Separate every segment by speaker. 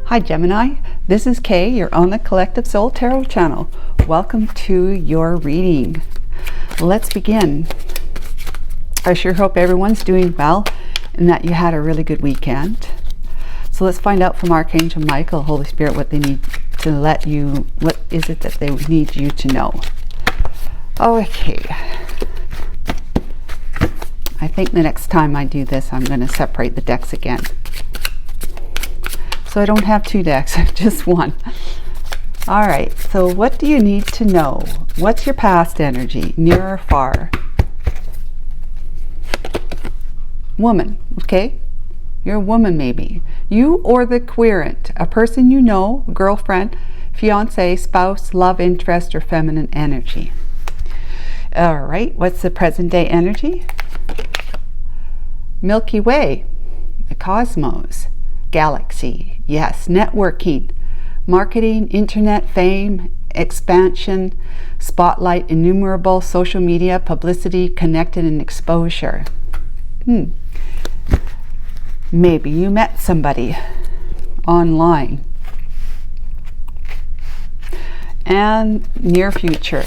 Speaker 1: Hi Gemini, this is Kay. You're on the Collective Soul Tarot channel. Welcome to your reading. Let's begin. I sure hope everyone's doing well and that you had a really good weekend. So let's find out from Archangel Michael, Holy Spirit, what they need to let you, what is it that they need you to know. Okay. I think the next time I do this, I'm going to separate the decks again. So I don't have two decks, just one. All right, so what do you need to know? What's your past energy, near or far? Woman, okay? You're a woman maybe. You or the querent, a person you know, girlfriend, fiance, spouse, love interest, or feminine energy. All right, what's the present day energy? Milky Way, the cosmos. Galaxy, yes, networking, marketing, internet, fame, expansion, spotlight, innumerable, social media, publicity, connected, and exposure. Maybe you met somebody online. And near future,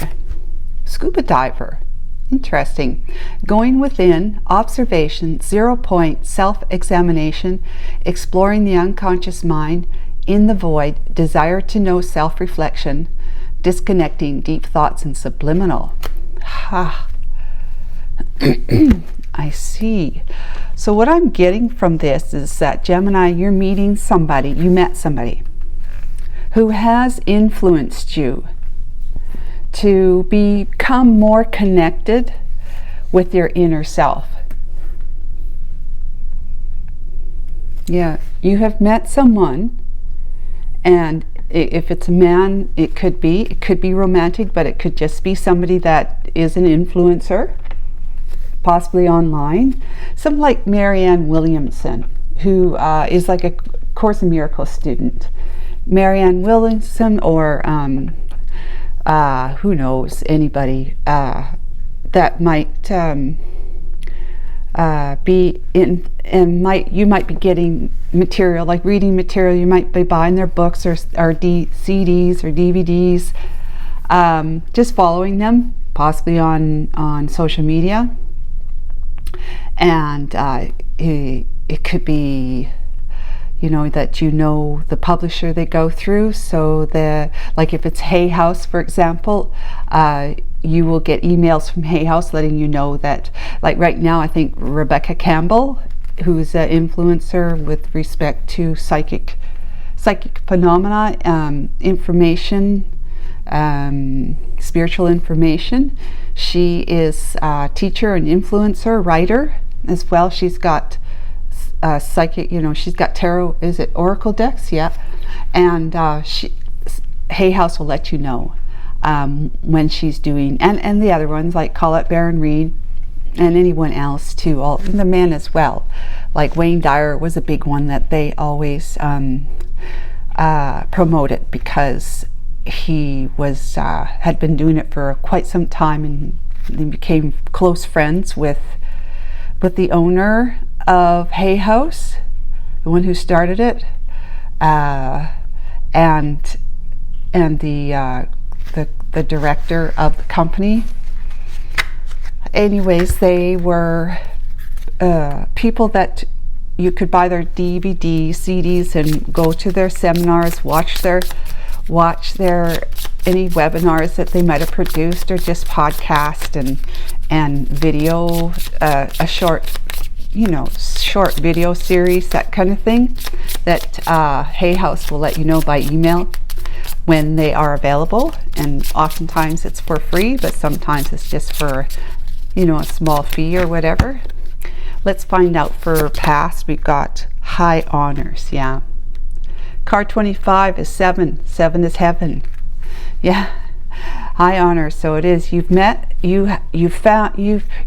Speaker 1: scuba diver. Interesting. Going within, observation, 0 point, self-examination, exploring the unconscious mind, in the void, desire to know, self-reflection, disconnecting, deep thoughts, and subliminal. Ha. I see. So what I'm getting from this is that, Gemini, you're meeting somebody, you met somebody who has influenced you to become more connected with your inner self. Yeah, you have met someone, and if it's a man, it could be romantic, but it could just be somebody that is an influencer, possibly online. Something like Marianne Williamson, who is like a Course in Miracles student. Marianne Williamson, or who knows, anybody that might be in, and you might be getting material, like reading material. You might be buying their books or CDs or DVDs, just following them, possibly on social media. And it could be, you know, that you know the publisher they go through. So like if it's Hay House, for example, you will get emails from Hay House letting you know that, like right now, I think Rebecca Campbell, who's an influencer with respect to psychic phenomena, information, spiritual information. She is a teacher and influencer, writer as well. She's got psychic, you know, she's got tarot, is it oracle decks? Yeah. And Hay House will let you know when she's doing, and the other ones like Colette Baron Reed, and anyone else too, all the men as well, like Wayne Dyer was a big one that they always promoted, because he was had been doing it for quite some time, and they became close friends with the owner of Hay House, the one who started it, and the director of the company. Anyways, they were people that you could buy their DVD, CDs, and go to their seminars, watch their any webinars that they might have produced, or just podcast and video, a short video series, that kind of thing, that Hay House will let you know by email when they are available. And oftentimes it's for free, but sometimes it's just for, you know, a small fee or whatever. Let's find out for past. We've got high honors. Yeah. Card 25 is 7. 7 is heaven. Yeah. High honors. So it is, you've met, you're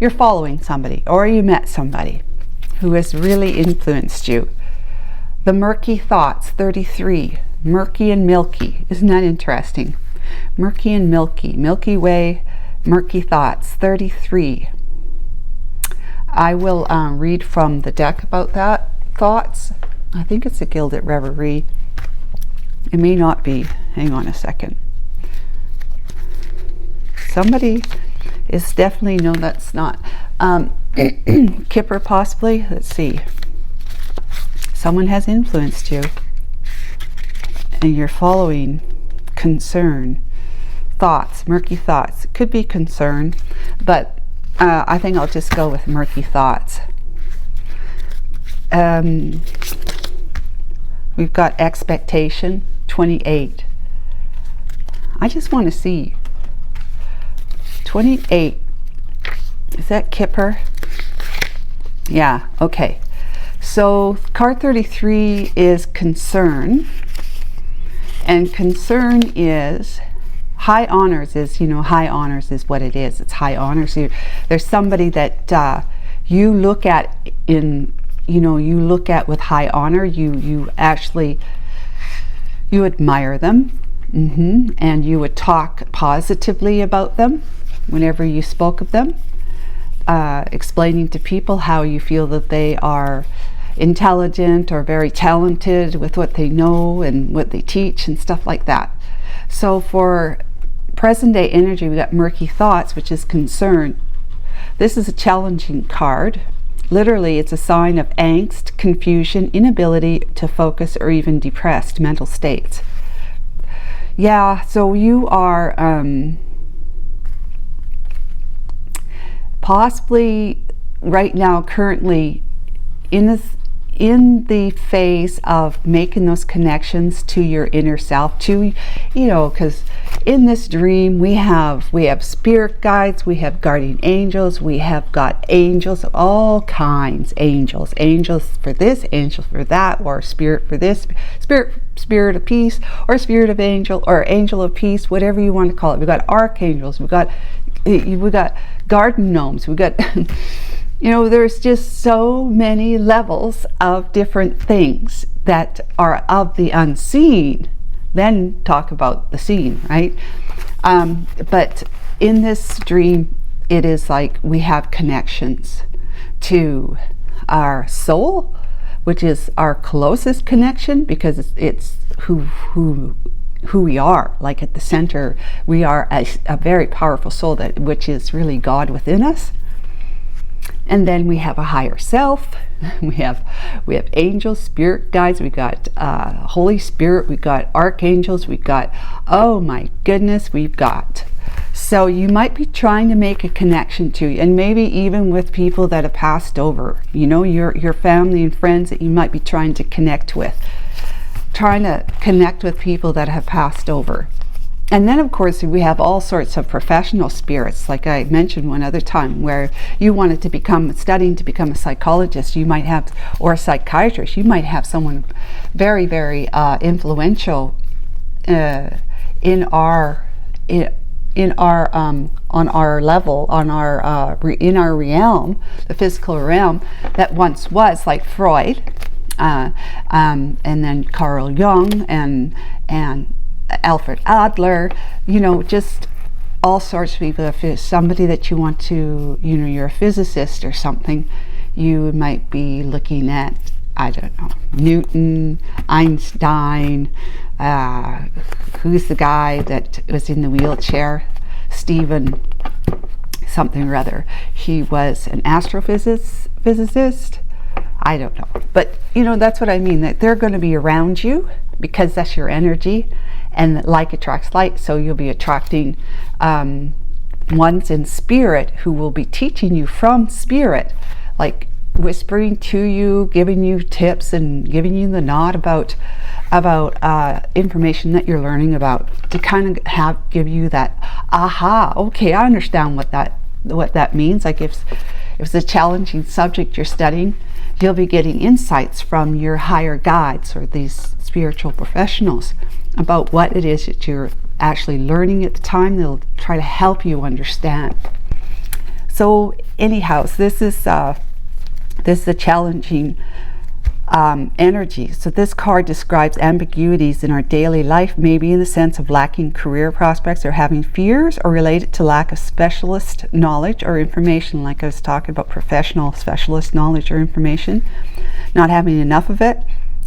Speaker 1: following somebody, or you met somebody who has really influenced you. The murky thoughts, 33. Murky and milky. Isn't that interesting? Murky and milky. Milky Way, murky thoughts, 33. I will read from the deck about that thoughts. I think it's a Gilded Reverie. It may not be. Hang on a second. Somebody is definitely, no, that's not. Kipper possibly. Let's see. Someone has influenced you. And you're following concern. Thoughts, murky thoughts. It could be concern, but I think I'll just go with murky thoughts. We've got expectation, 28. I just want to see. 28. Is that Kipper? Yeah, okay. So card 33 is concern. And concern is high honors is, you know, high honors is what it is. It's high honors. There's somebody that you look at in, you know, you look at with high honor. You actually, you admire them. And you would talk positively about them whenever you spoke of them, explaining to people how you feel that they are intelligent or very talented with what they know and what they teach and stuff like that. So for present day energy, we got murky thoughts, which is concern. This is a challenging card. Literally, it's a sign of angst, confusion, inability to focus, or even depressed mental states. Yeah, so you are possibly right now currently in the phase of making those connections to your inner self, to, you know, because in this dream we have spirit guides, we have guardian angels, we have got angels of all kinds, angels for this, angels for that, or spirit for this, spirit of peace, or spirit of angel, or angel of peace, whatever you want to call it. We've got archangels, we got garden gnomes, we got you know, there's just so many levels of different things that are of the unseen. Then talk about the seen, right? But in this dream, it is like we have connections to our soul, which is our closest connection, because it's who we are. Like at the center, we are a very powerful soul, which is really God within us. And then we have a higher self. We have angels, spirit guides. We got Holy Spirit. We got archangels. We got, oh my goodness, we've got. So you might be trying to make a connection to, and maybe even with people that have passed over. You know, your family and friends that you might be trying to connect with. Trying to connect with people that have passed over. And then, of course, we have all sorts of professional spirits, like I mentioned one other time, where you wanted to studying to become a psychologist, you might have, or a psychiatrist, you might have someone very, very influential in our realm, the physical realm, that once was, like Freud, and then Carl Jung, and Alfred Adler, you know, just all sorts of people. If it's somebody that you want to, you know, you're a physicist or something, you might be looking at, I don't know, Newton, Einstein, who's the guy that was in the wheelchair? Stephen something or other. He was an astrophysicist. I don't know. But, you know, that's what I mean, that they're going to be around you because that's your energy. And like attracts like, so you'll be attracting ones in spirit who will be teaching you from spirit, like whispering to you, giving you tips and giving you the nod about information that you're learning about, to kind of give you that aha, okay, I understand what that means. Like if it's a challenging subject you're studying, you'll be getting insights from your higher guides or these spiritual professionals about what it is that you're actually learning at the time. They'll try to help you understand. So anyhow, so this is a challenging energy. So this card describes ambiguities in our daily life, maybe in the sense of lacking career prospects or having fears, or related to lack of specialist knowledge or information, like I was talking about professional specialist knowledge or information, not having enough of it.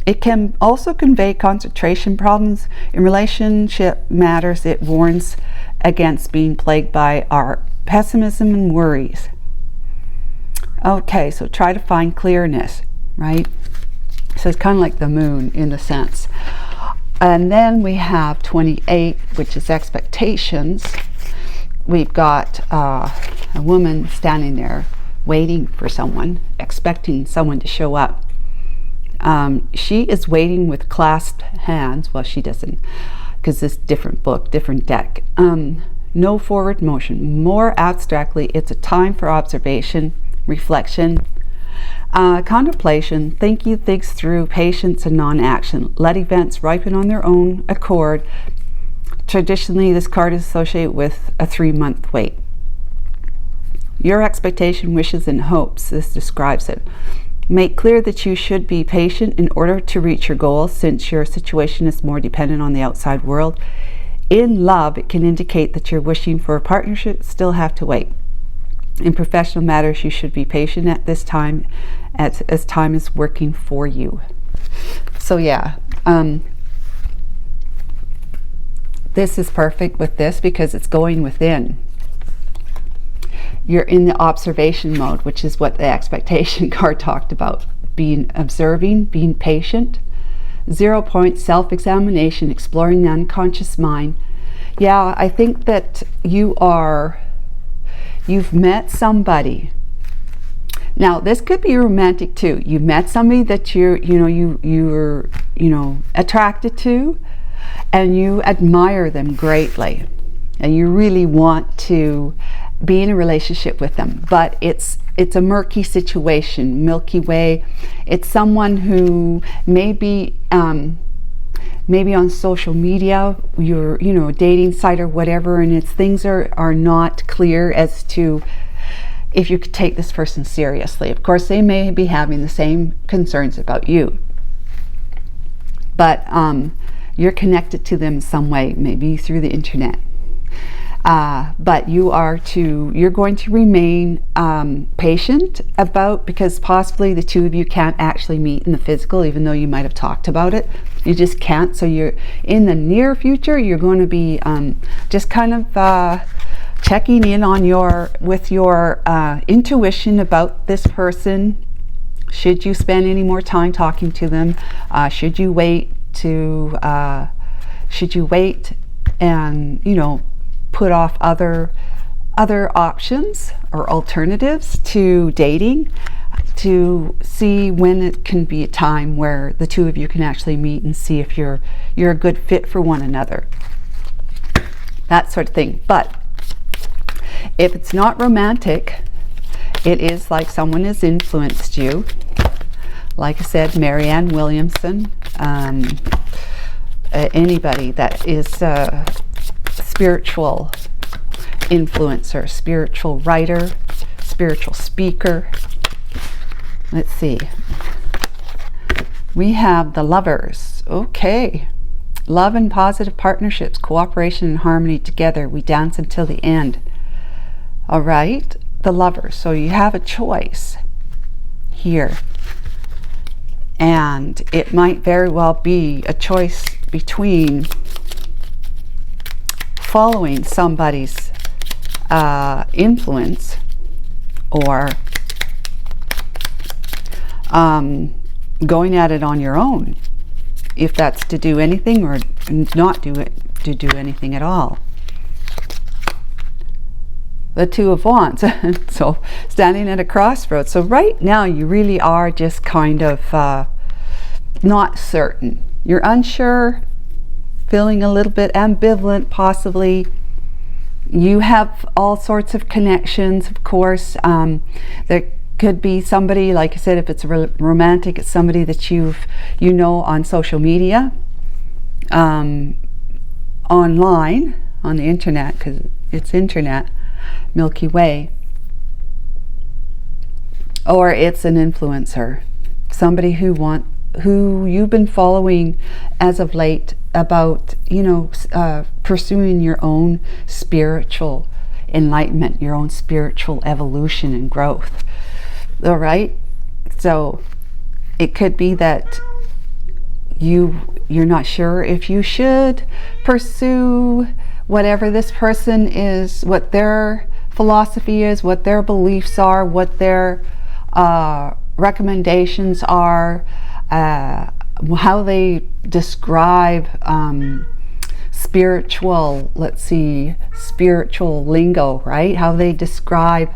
Speaker 1: It can also convey concentration problems in relationship matters. It warns against being plagued by our pessimism and worries. Okay, so try to find clearness, right? So it's kind of like the moon in a sense. And then we have 28, which is expectations. We've got a woman standing there waiting for someone, expecting someone to show up. She is waiting with clasped hands. Well, she doesn't, because this different book, different deck. No forward motion. More abstractly, it's a time for observation, reflection, contemplation, thinking things through, patience, and non-action. Let events ripen on their own accord. Traditionally, this card is associated with a 3-month wait. Your expectation, wishes, and hopes. This describes it. Make clear that you should be patient in order to reach your goals, since your situation is more dependent on the outside world. In love, it can indicate that you're wishing for a partnership, still have to wait. In professional matters, you should be patient at this time, as time is working for you. So yeah, this is perfect with this because it's going within. You're in the observation mode, which is what the expectation card talked about. Being observing, being patient. 0 point self-examination, exploring the unconscious mind. Yeah, I think that you've met somebody. Now, this could be romantic too. You met somebody that you're attracted to, and you admire them greatly, and you really want to be in a relationship with them, but it's a murky situation, Milky Way. It's someone who maybe on social media, you're a dating site or whatever, and things are not clear as to if you could take this person seriously. Of course, they may be having the same concerns about you, but you're connected to them in some way, maybe through the internet. But you're going to remain patient because possibly the two of you can't actually meet in the physical, even though you might have talked about it. You just can't. So you're in the near future, you're going to be just kind of checking in on your intuition about this person. Should you spend any more time talking to them? Should you wait and put off other options or alternatives to dating, to see when it can be a time where the two of you can actually meet and see if you're a good fit for one another, that sort of thing. But if it's not romantic, it is like someone has influenced you. Like I said, Marianne Williamson, anybody that is spiritual influencer, spiritual writer, spiritual speaker. Let's see. We have the Lovers. Okay. Love and positive partnerships, cooperation and harmony together. We dance until the end. All right. The Lovers. So you have a choice here. And it might very well be a choice between following somebody's influence or going at it on your own, if that's to do anything, or not do anything at all. The Two of Wands. So standing at a crossroads. So right now you really are just kind of not certain. You're unsure, feeling a little bit ambivalent possibly. You have all sorts of connections, of course. There could be somebody, like I said, if it's romantic, it's somebody that you know on social media, online, on the internet, because it's internet, Milky Way. Or it's an influencer, somebody who you've been following as of late about, pursuing your own spiritual enlightenment, your own spiritual evolution and growth. All right. So it could be that you're not sure if you should pursue whatever this person is, what their philosophy is, what their beliefs are, what their recommendations are, how they describe spiritual lingo, right? How they describe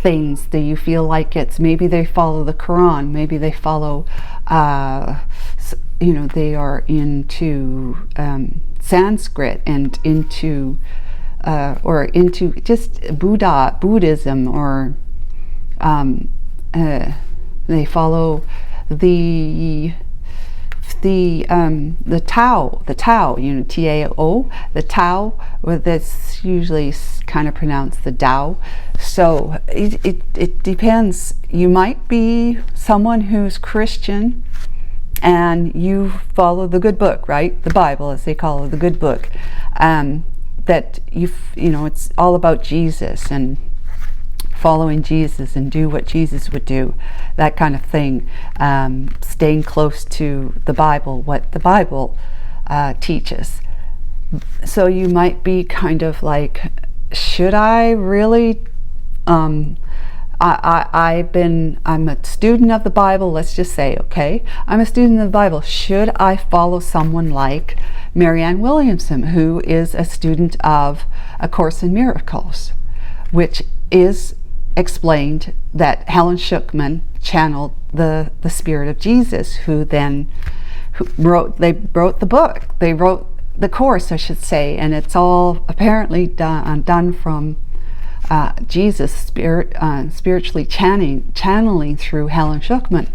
Speaker 1: things. Do you feel like it's, maybe they follow the Quran, maybe they follow they are into Sanskrit and into or into just Buddhism, or they follow the Tao, Tao, the Tao, or that's usually kind of pronounced the Tao. So it depends. You might be someone who's Christian and you follow the good book, right? The Bible, as they call it, the good book. That it's all about Jesus and following Jesus and do what Jesus would do, that kind of thing. Staying close to the Bible, what the Bible teaches. So you might be kind of like, should I really? I'm a student of the Bible, let's just say, okay? I'm a student of the Bible. Should I follow someone like Marianne Williamson, who is a student of A Course in Miracles, which is explained that Helen Schucman channeled the spirit of Jesus, who wrote the book. They wrote the course, I should say, and it's all apparently done from Jesus spiritually channeling through Helen Schucman.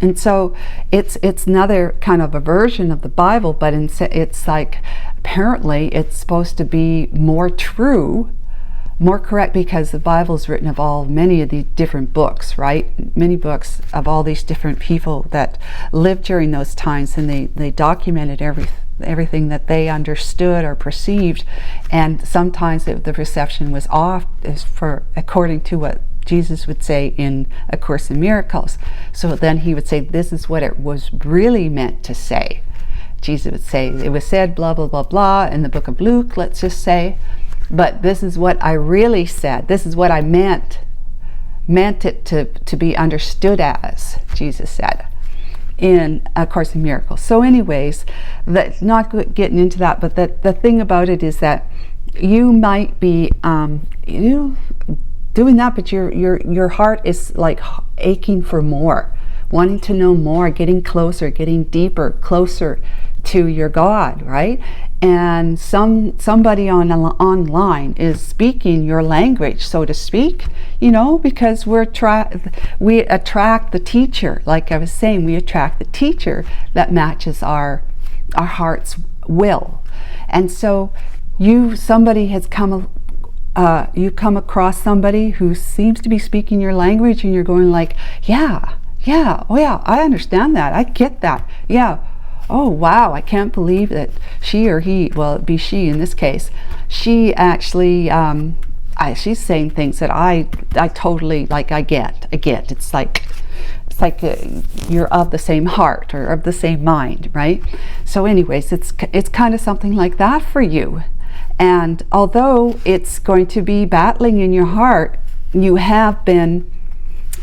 Speaker 1: And so it's another kind of a version of the Bible, but it's like, apparently it's supposed to be more true, more correct, because the Bible is written of many of these different books, right? Many books of all these different people that lived during those times, and they documented everything that they understood or perceived, and sometimes the perception was off, according to what Jesus would say in A Course in Miracles. So then he would say, this is what it was really meant to say. Jesus would say, it was said blah blah blah blah in the book of Luke, let's just say, but this is what I really said, this is what I meant it to be understood as, Jesus said in A Course in Miracles. So anyways, that's not getting into that, but the thing about it is that you might be doing that, but your heart is like aching for more, wanting to know more, getting closer, getting deeper, closer to your God, right? And somebody online is speaking your language, so to speak, because we attract the teacher. Like I was saying, we attract the teacher that matches our heart's will. And so you come across somebody who seems to be speaking your language, and you're going like, yeah, oh yeah, I understand that, I get that, yeah. Oh wow, I can't believe that she or he, well, it'd be she in this case, she actually she's saying things that I totally, like, I get. It's like you're of the same heart or of the same mind, right? So anyways, it's kind of something like that for you. And although it's going to be battling in your heart, you have been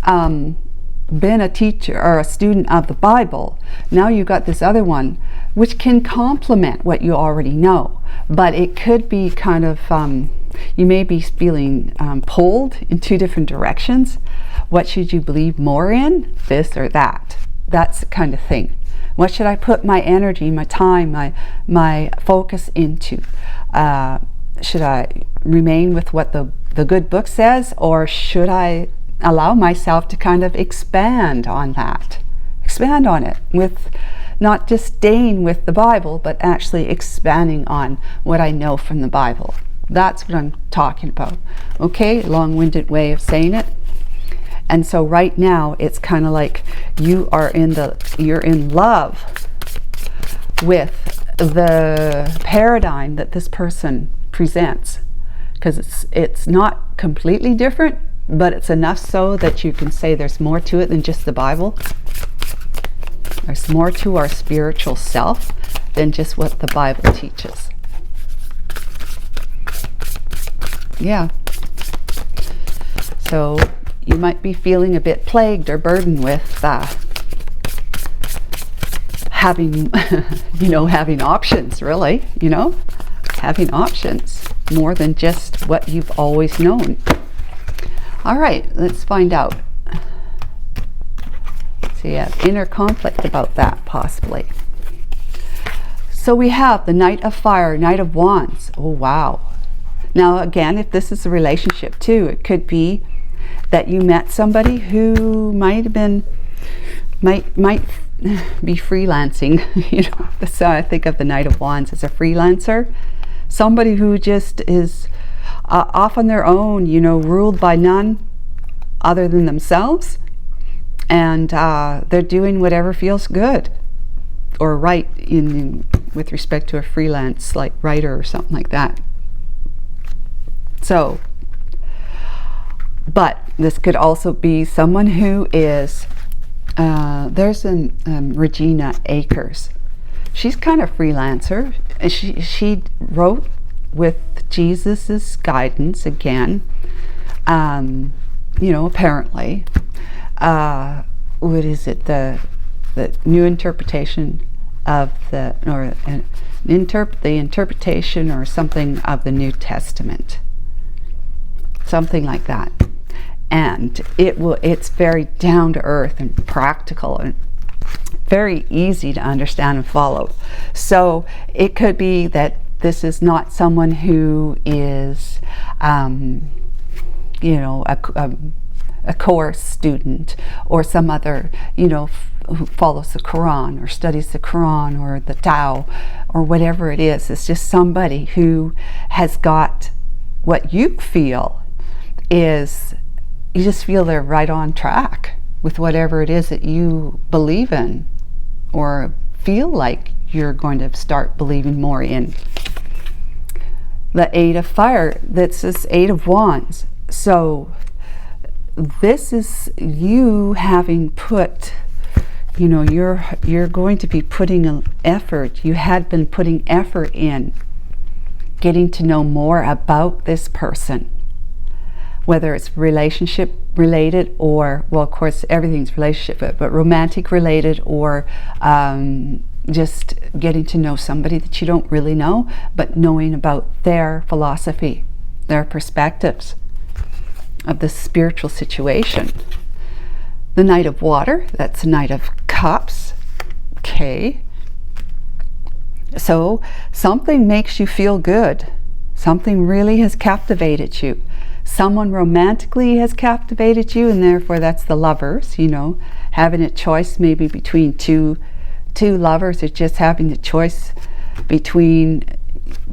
Speaker 1: a teacher or a student of the Bible. Now you got this other one, which can complement what you already know, but it could be kind of, you may be feeling pulled in two different directions. What should you believe more in, this or that? That's the kind of thing. What should I put my energy, my time, my focus into? Should I remain with what the good book says, or should I allow myself to kind of expand on it, with not just staying with the Bible, but actually expanding on what I know from the Bible? That's what I'm talking about. Okay, long-winded way of saying it. And so right now it's kind of like you're in love with the paradigm that this person presents, because it's not completely different, but it's enough so that you can say there's more to it than just the Bible. There's more to our spiritual self than just what the Bible teaches. Yeah. So you might be feeling a bit plagued or burdened with having, having options, really, having options more than just what you've always known. All right, let's find out. So you have inner conflict about that, possibly. So we have the Knight of Fire, Knight of Wands. Oh, wow. Now, again, if this is a relationship too, it could be that you met somebody who might be freelancing. So I think of the Knight of Wands as a freelancer, somebody who just is off on their own, ruled by none other than themselves, and they're doing whatever feels good or right with respect to a freelance like writer or something like that. So, but this could also be someone who is there's Regina Akers. She's kind of freelancer. She wrote with Jesus's guidance again. Apparently, what is it? The new interpretation of the interpretation or something of the New Testament, something like that. And it's very down to earth and practical and very easy to understand and follow. So it could be that this is not someone who is a course student or some other who follows the Quran or studies the Quran or the Tao or whatever it is. It's just somebody who has got what you feel is, you just feel they're right on track with whatever it is that you believe in or feel like you're going to start believing more in. The Eight of Fire, that's this Eight of Wands. So this is you having put, you're going to be putting an effort. You had been putting effort in getting to know more about this person, whether it's relationship related or, well, of course, everything's relationship, but romantic related or just getting to know somebody that you don't really know, but knowing about their philosophy, their perspectives of the spiritual situation. The Knight of Water, that's the Knight of Cups. Okay. So something makes you feel good. Something really has captivated you. Someone romantically has captivated you, and therefore that's the Lovers, having a choice maybe between two lovers, or just having the choice between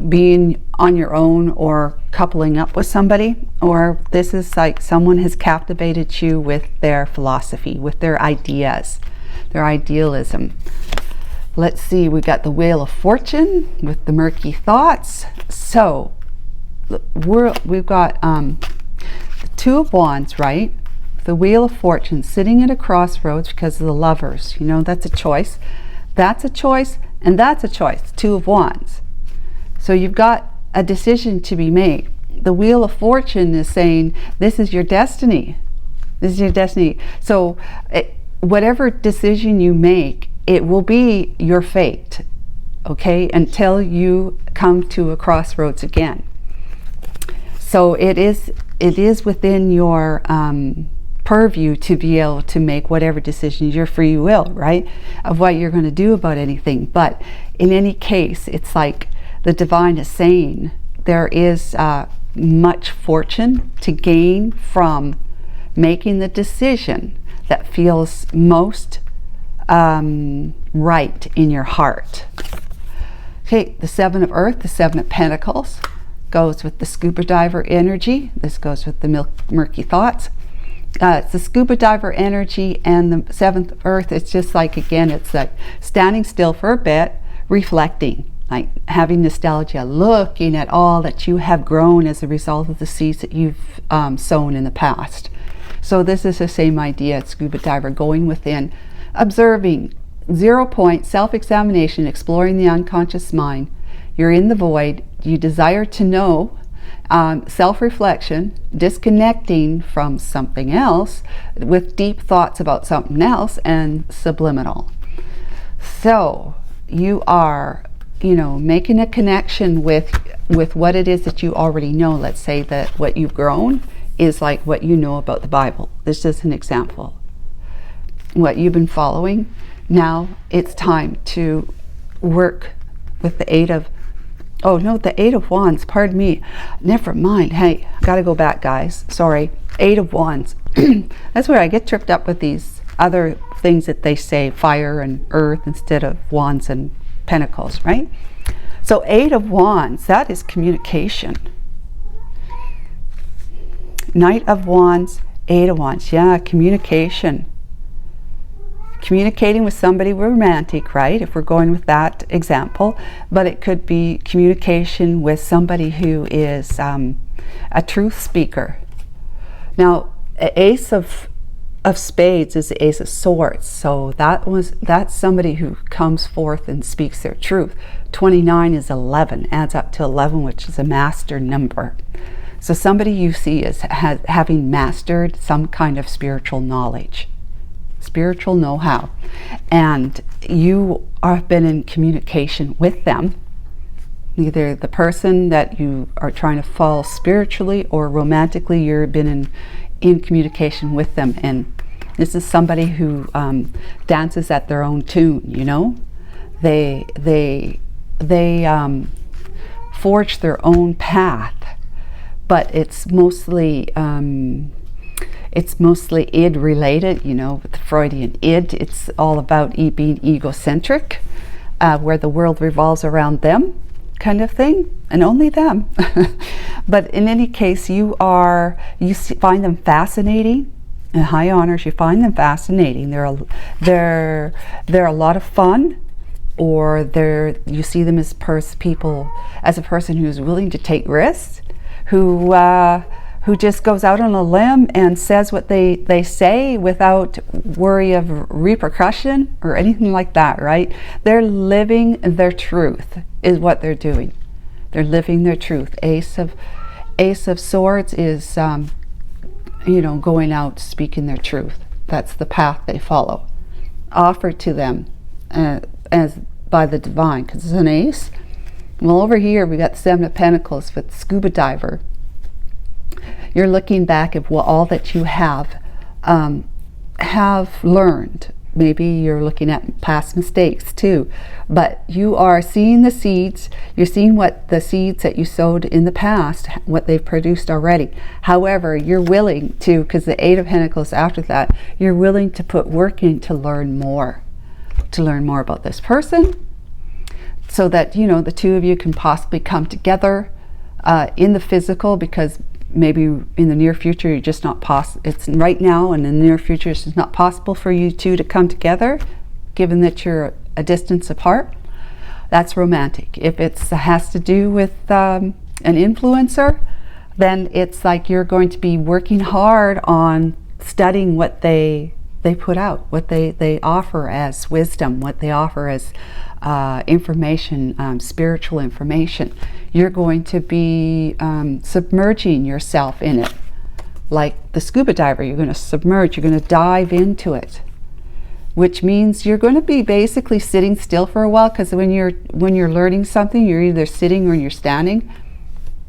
Speaker 1: being on your own or coupling up with somebody. Or this is like someone has captivated you with their philosophy, with their ideas, their idealism. Let's see, we got the Wheel of Fortune with the murky thoughts. So we've got the Two of Wands, right? The Wheel of Fortune sitting at a crossroads because of the Lovers. That's a choice. That's a choice, and that's a choice. Two of Wands. So you've got a decision to be made. The Wheel of Fortune is saying, this is your destiny. This is your destiny. So whatever decision you make, it will be your fate, okay, until you come to a crossroads again. So it is within your purview to be able to make whatever decisions, your free will, right, of what you're going to do about anything. But in any case, it's like the divine is saying there is much fortune to gain from making the decision that feels most right in your heart. Okay, the Seven of Earth, the Seven of Pentacles goes with the scuba diver energy. This goes with the murky thoughts. It's the scuba diver energy and the Seventh Earth. It's just like, again, it's like standing still for a bit, reflecting, like having nostalgia, looking at all that you have grown as a result of the seeds that you've sown in the past. So this is the same idea. It's scuba diver, going within, observing, 0 point, self-examination, exploring the unconscious mind. You're in the void. You desire to know. Self-reflection, disconnecting from something else with deep thoughts about something else, and subliminal. So you are, making a connection with what it is that you already know. Let's say that what you've grown is like what you know about the Bible. This is an example. What you've been following. Now it's time to work with the Eight of Wands, pardon me. Never mind. Hey, gotta go back, guys. Sorry. 8 of Wands. That's where I get tripped up with these other things that they say, fire and earth instead of wands and pentacles, right? So 8 of Wands, that is communication. Knight of Wands, 8 of Wands. Yeah, communication. Communicating with somebody romantic, right? If we're going with that example, but it could be communication with somebody who is a truth speaker. Now, Ace of Spades is the Ace of Swords, so that's somebody who comes forth and speaks their truth. 29 is 11, adds up to 11, which is a master number. So somebody you see as having mastered some kind of spiritual knowledge. Spiritual know-how, and you have been in communication with them, either the person that you are trying to follow spiritually or romantically. You've been in communication with them, and this is somebody who dances at their own tune. They forge their own path, but it's mostly id related, with the Freudian id. It's all about being egocentric, where the world revolves around them, kind of thing, and only them. But in any case, you find them fascinating, and high honors. You find them fascinating. They're a lot of fun, or you see them as a person who's willing to take risks, who just goes out on a limb and says what they say without worry of repercussion or anything like that, right? They're living their truth is what they're doing. They're living their truth. Ace of Swords is, going out speaking their truth. That's the path they follow. Offered to them as by the divine, because it's an ace. Well, over here we got the 7 of Pentacles with scuba diver. You're looking back at all that you have learned. Maybe you're looking at past mistakes too, but you are seeing the seeds. You're seeing what the seeds that you sowed in the past, what they've produced already. However, you're willing to, because the 8 of Pentacles after that, you're willing to put work in to learn more about this person, so that the two of you can possibly come together in the physical, because maybe in the near future you're just not possible. It's right now, and in the near future it's just not possible for you two to come together, given that you're a distance apart. That's romantic. If it has to do with an influencer, then it's like you're going to be working hard on studying what they put out, what they offer as wisdom, what they offer as information, spiritual information. You're going to be submerging yourself in it. Like the scuba diver, you're going to submerge, you're going to dive into it, which means you're going to be basically sitting still for a while, because when you're learning something, you're either sitting or you're standing.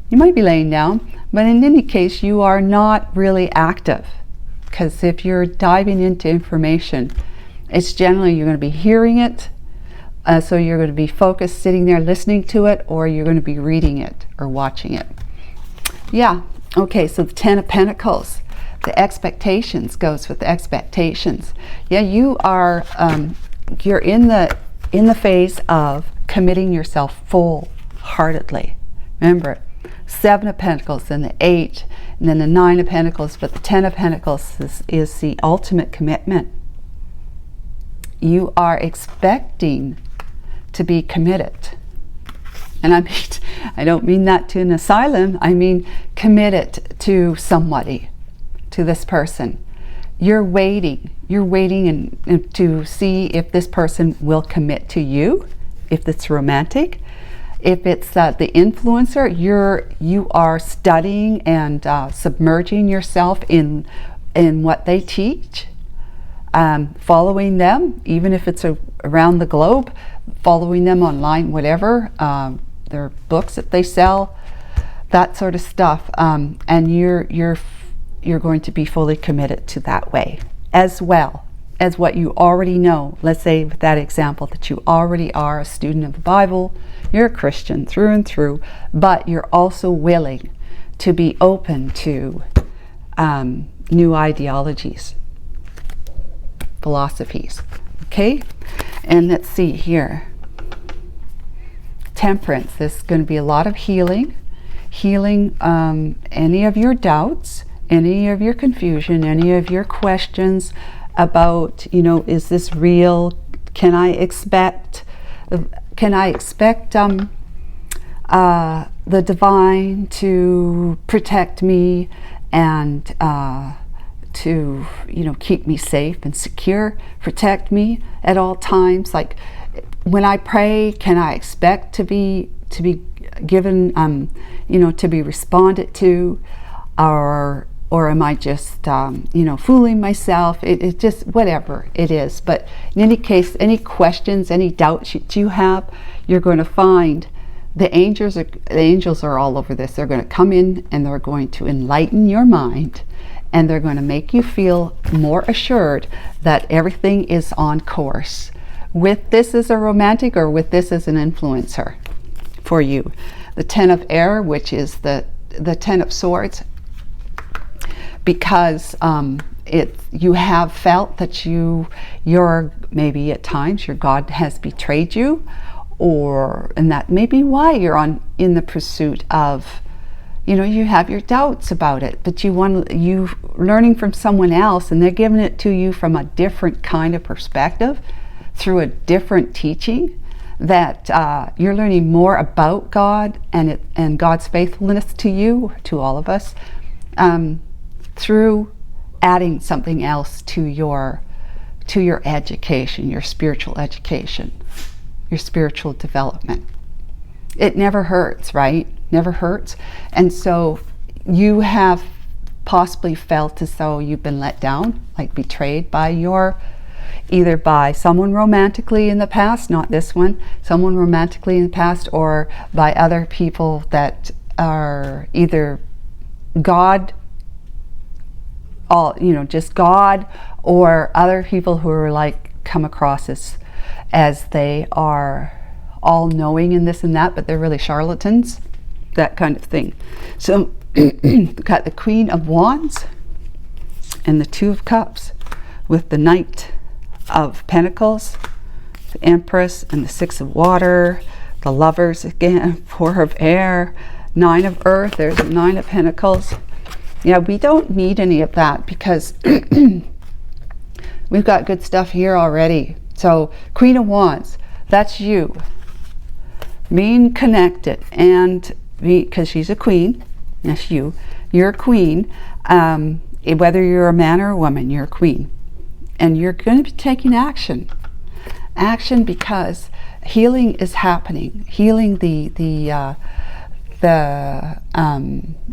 Speaker 1: You might be laying down, but in any case, you are not really active, because if you're diving into information, it's generally you're going to be hearing it. So you're going to be focused, sitting there listening to it, or you're going to be reading it or watching it. Yeah. Okay. So the 10 of Pentacles, the expectations goes with the expectations. Yeah, you are. You're in the phase of committing yourself full-heartedly. Remember, 7 of Pentacles, then the 8, and then the 9 of Pentacles. But the 10 of Pentacles is the ultimate commitment. You are expecting to be committed. And I don't mean that to an asylum. I mean committed to somebody, to this person. you're waiting and to see if this person will commit to you, if it's romantic. If it's the influencer, you are studying and submerging yourself in what they teach, following them, even if it's around the globe, following them online, whatever, their books that they sell, that sort of stuff, and you're going to be fully committed to that way, as well as what you already know. Let's say with that example that you already are a student of the Bible, you're a Christian through and through, but you're also willing to be open to new ideologies, philosophies. Okay, and let's see here. Temperance. There's going to be a lot of healing any of your doubts, any of your confusion, any of your questions about, is this real? Can I expect the divine to protect me and to keep me safe and secure, protect me at all times? Like, when I pray, can I expect to be given, to be responded to, or am I just, fooling myself? It just, whatever it is. But in any case, any questions, any doubts that you have, you're going to find the angels are all over this. They're going to come in and they're going to enlighten your mind, and they're going to make you feel more assured that everything is on course, with this as a romantic or with this as an influencer for you. The Ten of Air, which is the Ten of Swords, because you have felt that you're maybe at times your God has betrayed you, and that may be why you're in the pursuit of, you have your doubts about it, but you learning from someone else, and they're giving it to you from a different kind of perspective, through a different teaching, that you're learning more about God and God's faithfulness to you, to all of us, through adding something else to your education, your spiritual education, your spiritual development. It never hurts, right? Never hurts. And so you have possibly felt as though you've been let down, like betrayed by either by someone romantically in the past, not this one, someone romantically in the past, or by other people that are either God, just God, or other people who are like come across as they are all knowing in this and that, but they're really charlatans, that kind of thing. So got the Queen of Wands and the Two of Cups with the Knight of Pentacles, the Empress, and the Six of Water, the Lovers again, Four of Air, Nine of Earth. There's the Nine of Pentacles. Yeah, we don't need any of that because we've got good stuff here already. So Queen of Wands, that's you being connected, and because she's a queen, that's you're a queen, whether you're a man or a woman, you're a queen. And you're going to be taking action because healing is happening. Healing the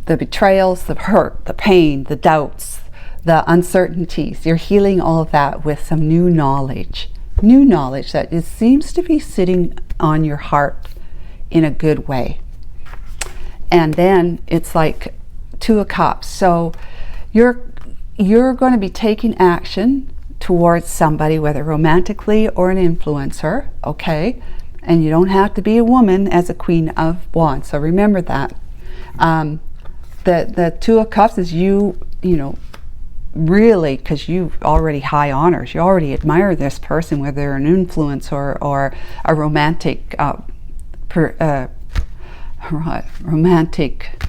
Speaker 1: betrayals, the hurt, the pain, the doubts, the uncertainties. You're healing all of that with some new knowledge that it seems to be sitting on your heart in a good way. And then it's like Two of Cups. So you're going to be taking action towards somebody, whether romantically or an influencer, okay? And you don't have to be a woman as a Queen of Wands, so remember that. The Two of Cups is really, because you've already high honors, you already admire this person, whether they're an influencer or a romantic romantic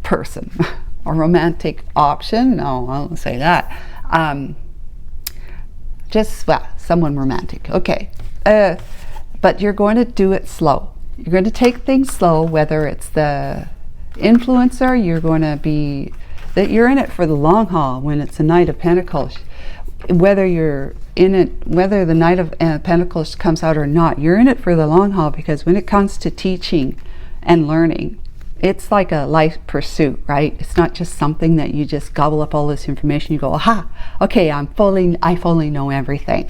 Speaker 1: person, or romantic option. No, I won't say that. Someone romantic. Okay. But you're going to do it slow. You're going to take things slow, whether it's the influencer, you're going to be that you're in it for the long haul when it's a Knight of Pentacles. Whether you're in it, whether the Knight of Pentacles comes out or not, you're in it for the long haul, because when it comes to teaching and learning, it's like a life pursuit, right? It's not just something that you just gobble up all this information, you go, aha, okay, I fully know everything.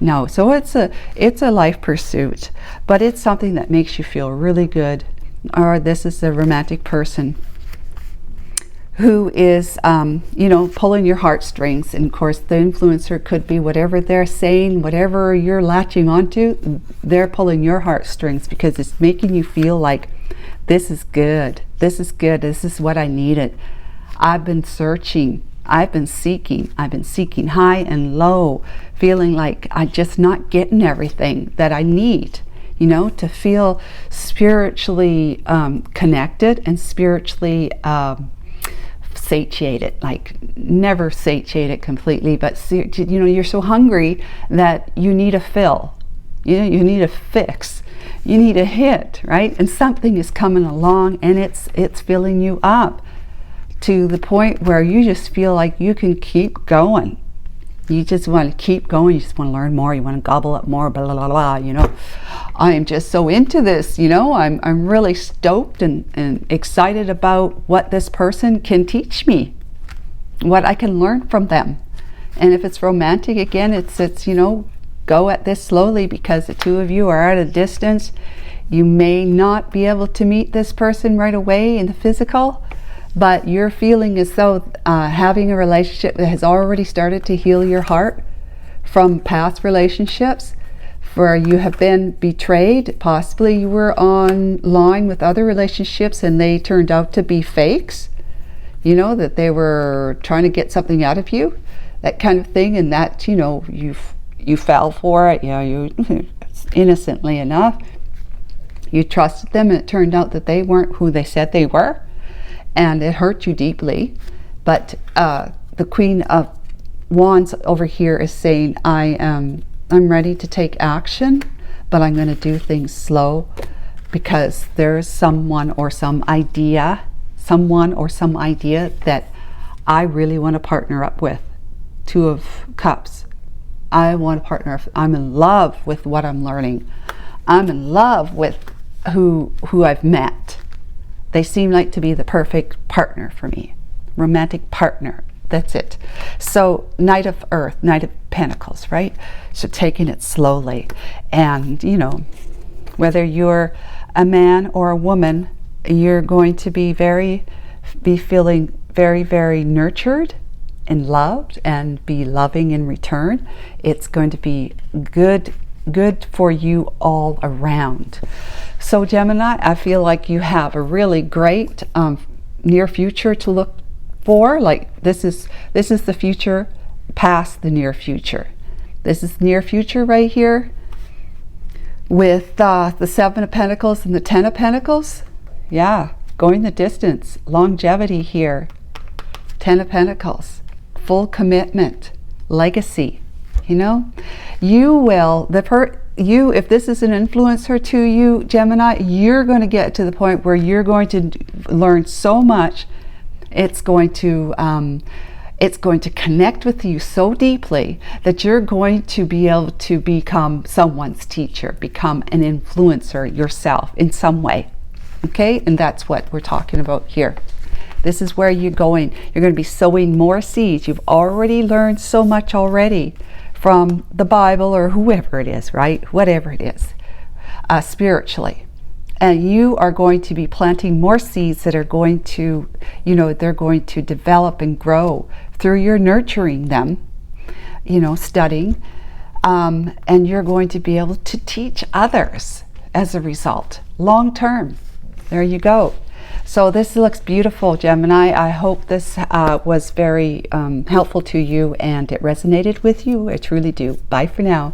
Speaker 1: No, so it's a life pursuit, but it's something that makes you feel really good. Or this is a romantic person who is, you know, pulling your heartstrings. And of course, the influencer could be whatever they're saying, whatever you're latching onto, they're pulling your heartstrings, because it's making you feel like, this is good, this is good, this is what I needed. I've been searching, I've been seeking high and low, feeling like I'm just not getting everything that I need, you know, to feel spiritually connected and spiritually satiated, like never satiated completely, but you know, you're so hungry that you need a fill, you know, you need a fix, you need a hit, right? And something is coming along and it's filling you up to the point where you just feel like you can keep going. You just want to keep going. You just want to learn more. You want to gobble up more, blah, blah, blah, blah. You know, I'm just so into this, you know, I'm really stoked and excited about what this person can teach me, what I can learn from them. And if it's romantic, again, it's you know, go at this slowly, because the two of you are at a distance. You may not be able to meet this person right away in the physical, but you're feeling as though having a relationship that has already started to heal your heart from past relationships where you have been betrayed. Possibly you were online with other relationships and they turned out to be fakes, you know, that they were trying to get something out of you, that kind of thing, and that, you know, you fell for it, you know, you innocently enough, you trusted them, and it turned out that they weren't who they said they were, and it hurt you deeply. But the Queen of Wands over here is saying, I'm ready to take action, but I'm going to do things slow, because there's someone or some idea that I really want to partner up with. Two of Cups. I want to partner. I'm in love with what I'm learning. I'm in love with who I've met. They seem like to be the perfect partner for me. Romantic partner. That's it. So Knight of Earth, Knight of Pentacles, right? So taking it slowly. And, you know, whether you're a man or a woman, you're going to be feeling very, very nurtured and loved, and be loving in return. It's going to be good for you all around. So Gemini, I feel like you have a really great near future to look for. Like this is the future past the near future. This is near future right here with the Seven of Pentacles and the Ten of Pentacles. Yeah, going the distance, longevity here. Ten of Pentacles. Full commitment, legacy, you know, you will, if this is an influencer to you, Gemini, you're going to get to the point where you're going to learn so much. It's going to connect with you so deeply that you're going to be able to become someone's teacher, become an influencer yourself in some way. Okay, and that's what we're talking about here. This is where you're going. You're going to be sowing more seeds. You've already learned so much already from the Bible or whoever it is, right? Whatever it is, spiritually. And you are going to be planting more seeds that are going to, you know, they're going to develop and grow through your nurturing them, you know, studying. And you're going to be able to teach others as a result, long term. There you go. So this looks beautiful, Gemini. I hope this was very helpful to you and it resonated with you. I truly do. Bye for now.